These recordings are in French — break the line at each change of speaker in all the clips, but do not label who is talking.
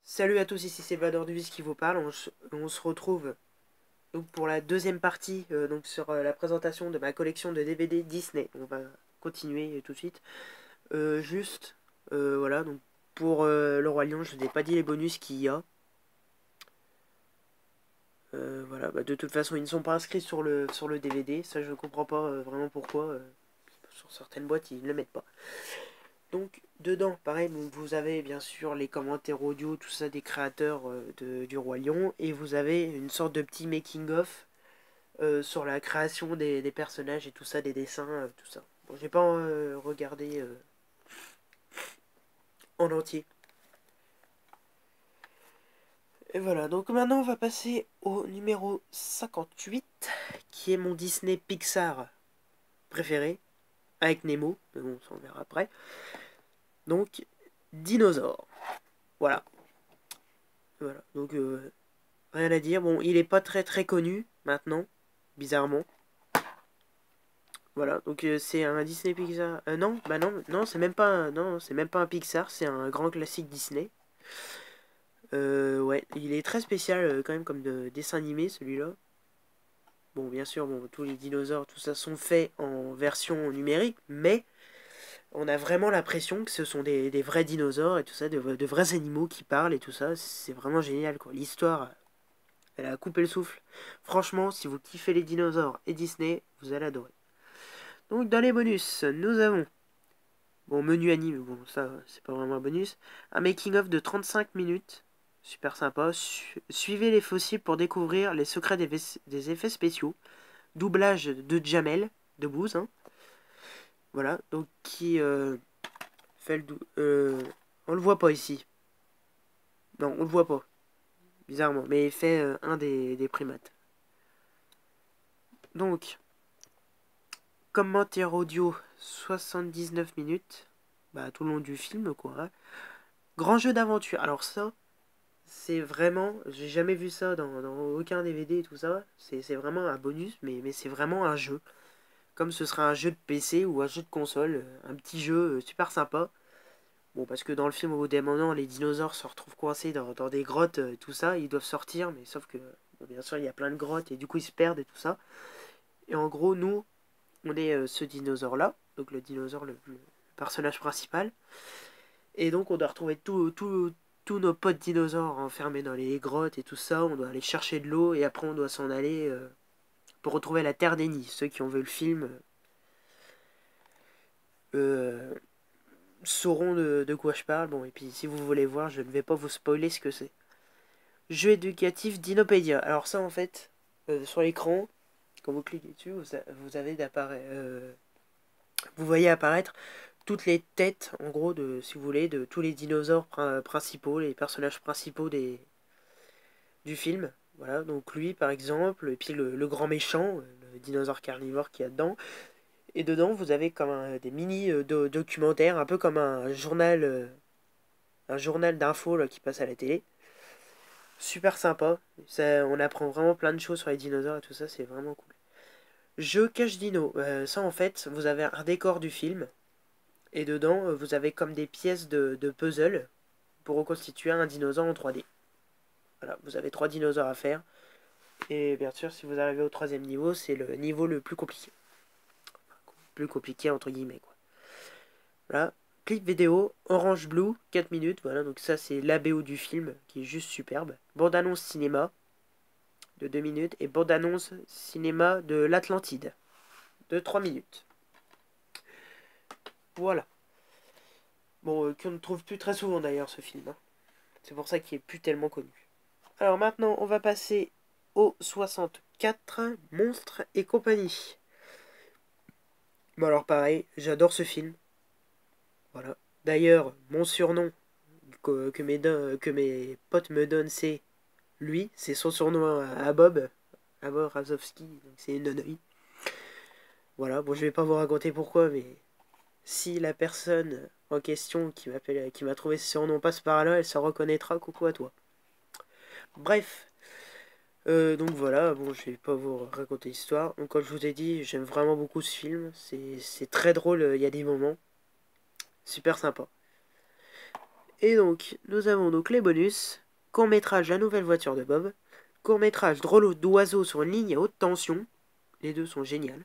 Salut à tous, ici c'est Vador Duvis qui vous parle. On se retrouve donc pour la deuxième partie donc sur la présentation de ma collection de DVD Disney. On va continuer tout de suite. Voilà, donc pour le Roi Lion, je n'ai pas dit les bonus qu'il y a. Voilà, bah, de toute façon, ils ne sont pas inscrits sur le DVD. Ça, je ne comprends pas vraiment pourquoi. Sur certaines boîtes, ils ne le mettent pas. Donc dedans, pareil, vous avez bien sûr les commentaires audio, tout ça des créateurs du Roi Lion, et vous avez une sorte de petit making-of sur la création des personnages et tout ça, des dessins, tout ça. Bon, j'ai pas regardé en entier. Et voilà, donc maintenant on va passer au numéro 58, qui est mon Disney Pixar préféré, avec Nemo, mais bon, ça on verra après. Donc, Dinosaure. Voilà. Voilà, donc rien à dire. Bon, il est pas très connu maintenant, bizarrement. Voilà, donc c'est un Disney Pixar. Non, bah non, non, c'est même pas non, c'est même pas un Pixar, c'est un grand classique Disney. Ouais, il est très spécial quand même comme de dessin animé celui-là. Bon, bien sûr, bon, tous les dinosaures, tout ça sont faits en version numérique, mais on a vraiment l'impression que ce sont des vrais dinosaures et tout ça, de vrais animaux qui parlent et tout ça. C'est vraiment génial, quoi. L'histoire, elle a coupé le souffle. Franchement, si vous kiffez les dinosaures et Disney, vous allez adorer. Donc dans les bonus, nous avons, bon, menu anime, bon ça c'est pas vraiment un bonus, un making of de 35 minutes, super sympa. Suivez les fossiles pour découvrir les secrets des effets spéciaux. Doublage de Jamel, de Booz, hein. Voilà, donc qui fait on le voit pas ici. Non, on le voit pas, bizarrement, mais il fait un des primates. Donc, commentaire audio 79 minutes, bah tout le long du film quoi, hein. Grand jeu d'aventure. Alors ça, c'est vraiment, j'ai jamais vu ça dans aucun DVD et tout ça. C'est vraiment un bonus, mais c'est vraiment un jeu. Comme ce serait un jeu de PC ou un jeu de console, un petit jeu super sympa. Bon, parce que dans le film, au bout d'un moment, les dinosaures se retrouvent coincés dans des grottes, tout ça. Ils doivent sortir, mais sauf que, bon, bien sûr, il y a plein de grottes et du coup, ils se perdent et tout ça. Et en gros, nous, on est ce dinosaure-là, donc le dinosaure, le personnage principal. Et donc, on doit retrouver tous nos potes dinosaures enfermés dans les grottes et tout ça. On doit aller chercher de l'eau et après, on doit s'en aller pour retrouver la Terre des Nids. Ceux qui ont vu le film euh, sauront de quoi je parle. Bon, et puis si vous voulez voir, je ne vais pas vous spoiler ce que c'est. Jeu éducatif Dinopédia. Alors ça, en fait, sur l'écran, quand vous cliquez dessus, vous avez vous voyez apparaître toutes les têtes, en gros, si vous voulez, de tous les dinosaures principaux, les personnages principaux du film. Voilà, donc lui, par exemple, et puis le grand méchant, le dinosaure carnivore qu'il y a dedans. Et dedans, vous avez comme des mini documentaires, un peu comme un journal d'infos qui passe à la télé. Super sympa. Ça, on apprend vraiment plein de choses sur les dinosaures et tout ça, c'est vraiment cool. Jeu cache dino. Ça, en fait, vous avez un décor du film. Et dedans, vous avez comme des pièces de puzzle pour reconstituer un dinosaure en 3D. Voilà, vous avez 3 dinosaures à faire. Et bien sûr, si vous arrivez au troisième niveau, c'est le niveau le plus compliqué. Plus compliqué entre guillemets, quoi. Voilà. Clip vidéo, Orange Blue, 4 minutes. Voilà, donc ça c'est l'ABO du film qui est juste superbe. Bande-annonce cinéma de 2 minutes. Et bande-annonce cinéma de l'Atlantide de 3 minutes. Voilà. Bon, qu'on ne trouve plus très souvent d'ailleurs ce film, hein. C'est pour ça qu'il est plus tellement connu. Alors maintenant, on va passer au 64, Monstres et compagnie. Bon alors pareil, j'adore ce film. Voilà. D'ailleurs, mon surnom que mes potes me donnent, c'est lui. C'est son surnom à Bob. À Bob Razowski. C'est Nonoï. Voilà, bon je vais pas vous raconter pourquoi, mais si la personne en question qui m'a trouvé ce surnom passe par là, elle se reconnaîtra. Coucou à toi. Bref, donc voilà, bon, je vais pas vous raconter l'histoire. Donc, comme je vous ai dit, j'aime vraiment beaucoup ce film. C'est très drôle, il y a des moments super sympas. Et donc, nous avons donc les bonus. Court-métrage La nouvelle voiture de Bob. Court-métrage Drôle d'oiseau sur une ligne à haute tension. Les deux sont géniaux.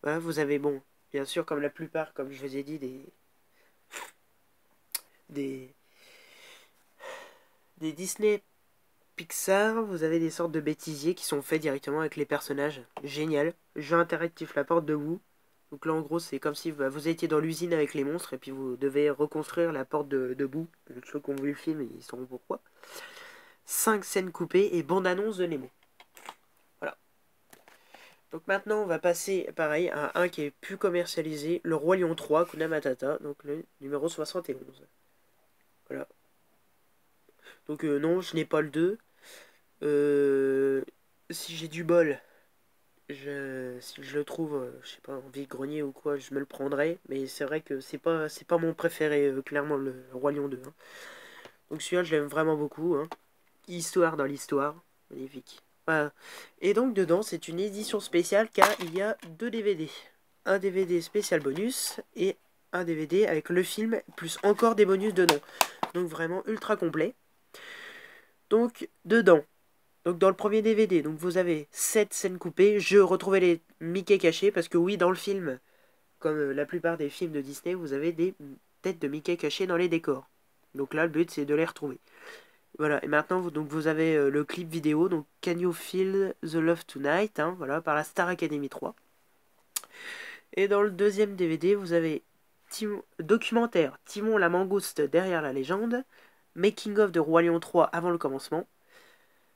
Voilà, vous avez, bon, bien sûr, comme la plupart, comme je vous ai dit, des, des Disney Pixar, vous avez des sortes de bêtisiers qui sont faits directement avec les personnages. Génial. Jeu interactif, la porte de Wu. Donc là, en gros, c'est comme si vous étiez dans l'usine avec les monstres et puis vous devez reconstruire la porte de Boo. Ceux qui ont vu le film, ils sauront pourquoi. 5 scènes coupées et bande-annonce de Nemo. Voilà. Donc maintenant, on va passer, pareil, à un qui est plus commercialisé, Le Roi Lion 3, Hakuna Matata, donc le numéro 71. Voilà. Donc non, je n'ai pas le 2. Si j'ai du bol, si je le trouve, je sais pas, en vide-grenier ou quoi, je me le prendrai. Mais c'est vrai que c'est pas mon préféré, clairement, le Roi Lion 2. Hein. Donc celui-là, je l'aime vraiment beaucoup. Hein. Histoire dans l'histoire. Magnifique. Voilà. Et donc dedans, c'est une édition spéciale car il y a 2 DVD. Un DVD spécial bonus et un DVD avec le film, plus encore des bonus dedans. Donc vraiment ultra complet. Donc dedans, donc dans le premier DVD, donc vous avez 7 scènes coupées. Je retrouvais les Mickey cachés parce que oui, dans le film, comme la plupart des films de Disney, vous avez des têtes de Mickey cachées dans les décors. Donc là, le but c'est de les retrouver. Voilà, et maintenant vous avez le clip vidéo, donc Can You Feel the Love Tonight, hein, voilà, par la Star Academy 3. Et dans le deuxième DVD, vous avez documentaire Timon la mangouste derrière la légende, Making of de Roi Lion 3 avant le commencement.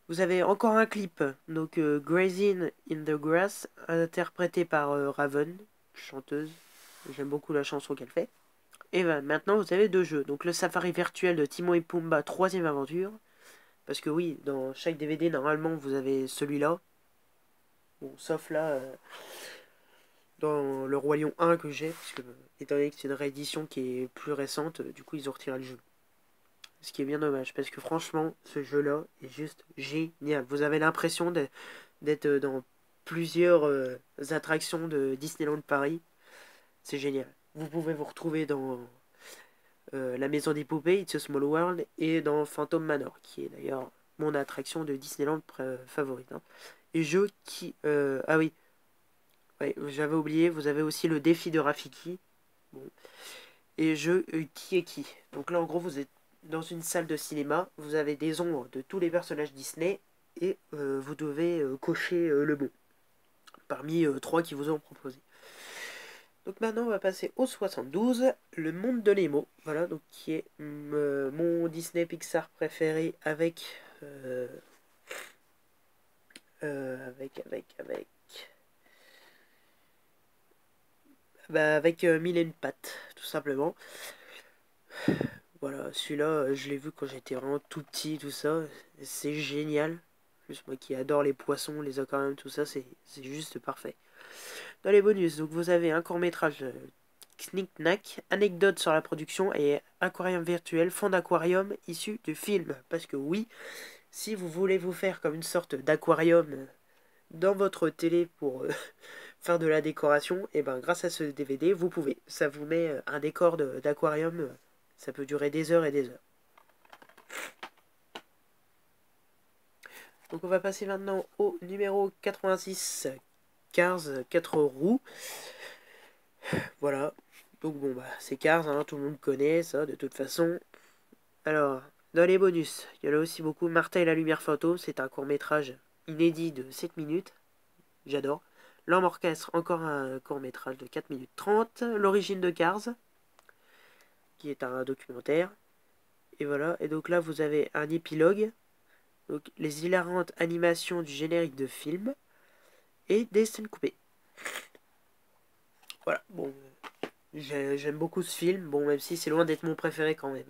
Vous avez encore un clip, donc Grazing in the Grass, interprété par Raven, chanteuse. J'aime beaucoup la chanson qu'elle fait. Et ben, maintenant vous avez 2 jeux, donc le safari virtuel de Timon et Pumba, 3ème aventure. Parce que oui, dans chaque DVD, normalement, vous avez celui-là. Bon, sauf là, dans le Roi Lion 1 que j'ai, parce que, étant donné que c'est une réédition qui est plus récente, du coup, ils ont retiré le jeu. Ce qui est bien dommage, parce que franchement, ce jeu-là est juste génial. Vous avez l'impression d'être dans plusieurs attractions de Disneyland Paris. C'est génial. Vous pouvez vous retrouver dans la Maison des Poupées, It's a Small World, et dans Phantom Manor, qui est d'ailleurs mon attraction de Disneyland favorite. Hein. Et jeu qui... ah oui, ouais, j'avais oublié, vous avez aussi le défi de Rafiki. Bon. Et jeu qui est qui. Donc là, en gros, vous êtes dans une salle de cinéma, vous avez des ombres de tous les personnages Disney, et vous devez cocher le bon, parmi 3 qui vous ont proposé. Donc maintenant on va passer au 72, le monde de Nemo, voilà, donc qui est mon Disney Pixar préféré avec avec Mille et une pattes, tout simplement. Voilà, celui-là, je l'ai vu quand j'étais vraiment tout petit, tout ça, c'est génial. Plus moi qui adore les poissons, les aquariums, tout ça, c'est juste parfait. Dans les bonus, donc vous avez un court-métrage Knick-Knack, anecdote sur la production et aquarium virtuel, fond d'aquarium issu du film. Parce que oui, si vous voulez vous faire comme une sorte d'aquarium dans votre télé pour faire de la décoration, et ben grâce à ce DVD, vous pouvez. Ça vous met un décor d'aquarium, ça peut durer des heures et des heures. Donc on va passer maintenant au numéro 86, Cars 4 roues. Voilà. Donc bon bah c'est Cars, hein, tout le monde connaît ça de toute façon. Alors, dans les bonus, il y en a aussi beaucoup. Martha et la lumière fantôme, c'est un court-métrage inédit de 7 minutes. J'adore. L'homme orchestre, encore un court-métrage de 4 minutes 30. L'origine de Cars, qui est un documentaire. Et voilà. Et donc là, vous avez un épilogue. Donc, les hilarantes animations du générique de film. Et des scènes coupées. Voilà. Bon, j'aime beaucoup ce film. Bon, même si c'est loin d'être mon préféré quand même.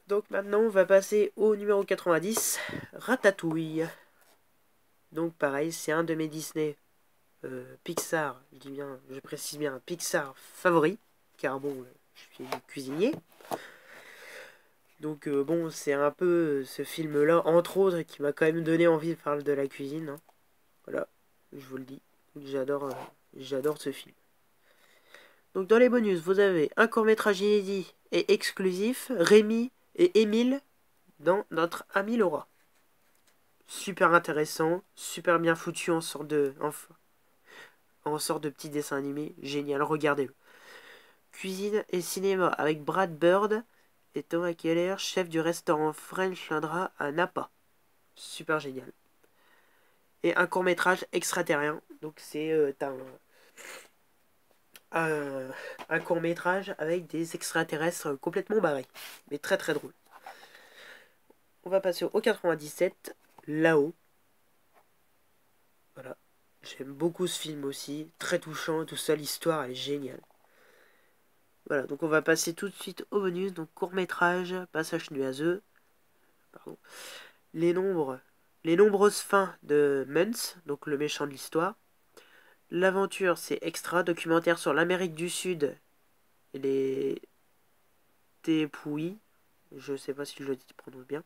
Donc maintenant, on va passer au numéro 90, Ratatouille. Donc pareil, c'est un de mes Disney Pixar, je dis bien, je précise bien, Pixar favori, car bon, je suis cuisinier. Donc bon, c'est un peu ce film-là, entre autres, qui m'a quand même donné envie de parler de la cuisine. Hein. Voilà, je vous le dis, j'adore ce film. Donc dans les bonus, vous avez un court-métrage inédit et exclusif Rémi et Émile dans Notre Ami Laura. Super intéressant, super bien foutu en sorte de petit dessin animé, génial, regardez-le. Cuisine et cinéma avec Brad Bird et Thomas Keller, chef du restaurant French Indra à Napa. Super génial. Et un court-métrage extraterrien. Donc c'est un court-métrage avec des extraterrestres complètement barrés. Mais très très drôle. On va passer au 97, Là-haut. Voilà. J'aime beaucoup ce film aussi. Très touchant, tout ça, l'histoire elle est géniale. Voilà, donc on va passer tout de suite au bonus. Donc court-métrage, passage nuageux. Pardon. Les nombreuses fins de Muntz, donc le méchant de l'histoire. L'aventure, c'est extra, documentaire sur l'Amérique du Sud et les Tépouilles. Je sais pas si je le prononce bien.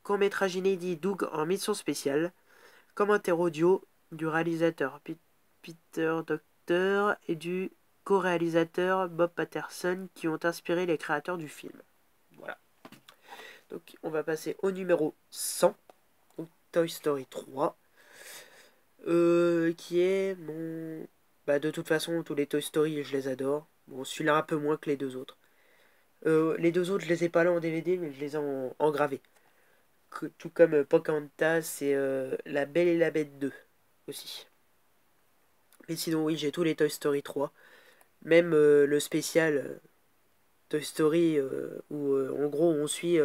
Court-métrage inédit Doug en mission spéciale. Commentaire audio du réalisateur Peter Docter et du co-réalisateur Bob Patterson qui ont inspiré les créateurs du film. Voilà. Donc on va passer au numéro 100. Donc Toy Story 3. Qui est mon... Bah de toute façon, tous les Toy Story, je les adore. Bon, celui-là un peu moins que les deux autres. Les deux autres, je les ai pas là en DVD, mais je les ai en gravé. Tout comme Pocahontas et La Belle et la Bête 2 aussi. Mais sinon, oui, j'ai tous les Toy Story 3. Même le spécial Toy Story où en gros on suit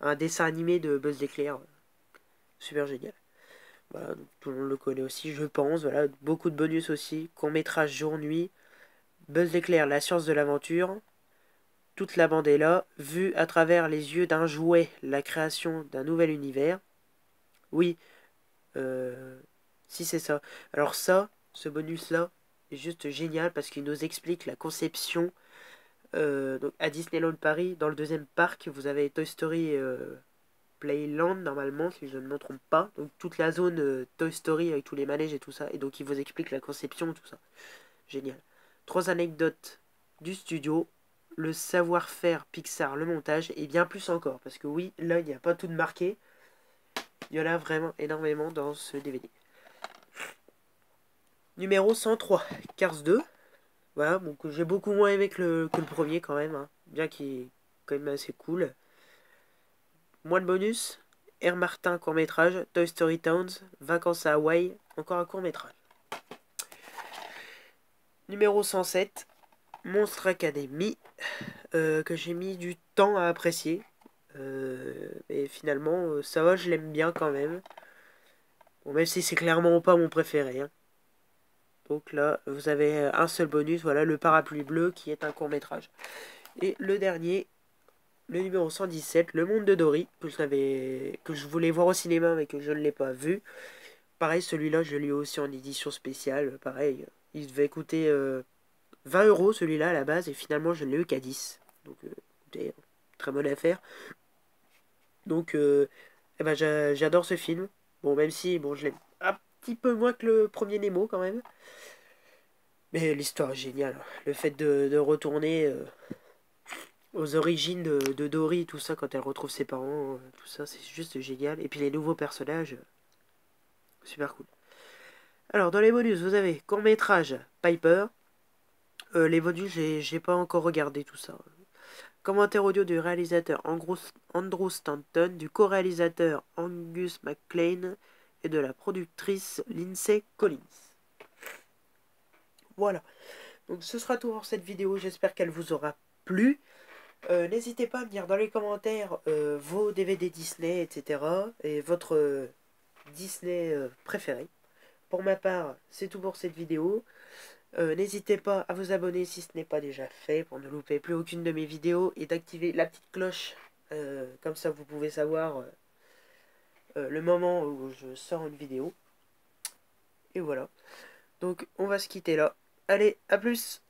un dessin animé de Buzz l'éclair. Super génial. Voilà, donc tout le monde le connaît aussi, je pense. Voilà, beaucoup de bonus aussi. Court-métrage jour-nuit. Buzz l'éclair, la science de l'aventure. Toute la bande est là, vue à travers les yeux d'un jouet, la création d'un nouvel univers. Oui, si c'est ça. Alors ça, ce bonus-là, est juste génial parce qu'il nous explique la conception. Donc à Disneyland Paris, dans le deuxième parc, vous avez Toy Story Playland, normalement, si je ne me trompe pas. Donc toute la zone Toy Story avec tous les manèges et tout ça. Et donc il vous explique la conception, tout ça. Génial. 3 anecdotes du studio. Le savoir-faire Pixar, le montage, et bien plus encore. Parce que oui, là, il n'y a pas tout de marqué. Il y en a vraiment énormément dans ce DVD. Numéro 103, Cars 2. Voilà, donc j'ai beaucoup moins aimé que le premier quand même. Hein. Bien qu'il est quand même assez cool. Moins de bonus. Air Martin court-métrage. Toy Story Towns. Vacances à Hawaï. Encore un court-métrage. Numéro 107, Monstre Academy. Que j'ai mis du temps à apprécier. Et finalement, ça va, je l'aime bien quand même. Bon, même si c'est clairement pas mon préféré. Hein. Donc là, vous avez un seul bonus, voilà, le parapluie bleu qui est un court-métrage. Et le dernier, le numéro 117, Le Monde de Dory, que je voulais voir au cinéma mais que je ne l'ai pas vu. Pareil, celui-là, je l'ai aussi en édition spéciale. Pareil, il devait coûter 20 € celui-là à la base et finalement je ne l'ai eu qu'à 10. Donc, écoutez, très bonne affaire. Donc, eh ben, j'adore ce film. Bon, même si, bon, je l'aime un petit peu moins que le premier Nemo quand même. Mais l'histoire est géniale. Le fait de retourner aux origines de Dory, tout ça, quand elle retrouve ses parents, tout ça, c'est juste génial. Et puis les nouveaux personnages, super cool. Alors, dans les bonus, vous avez court-métrage Piper. Les bonus, j'ai pas encore regardé tout ça. Commentaire audio du réalisateur Andrew Stanton, du co-réalisateur Angus MacLean et de la productrice Lindsay Collins. Voilà. Donc ce sera tout pour cette vidéo. J'espère qu'elle vous aura plu. N'hésitez pas à me dire dans les commentaires vos DVD Disney, etc. et votre Disney préféré. Pour ma part, c'est tout pour cette vidéo. N'hésitez pas à vous abonner si ce n'est pas déjà fait pour ne louper plus aucune de mes vidéos et d'activer la petite cloche. Comme ça vous pouvez savoir le moment où je sors une vidéo. Et voilà. Donc on va se quitter là. Allez, à plus!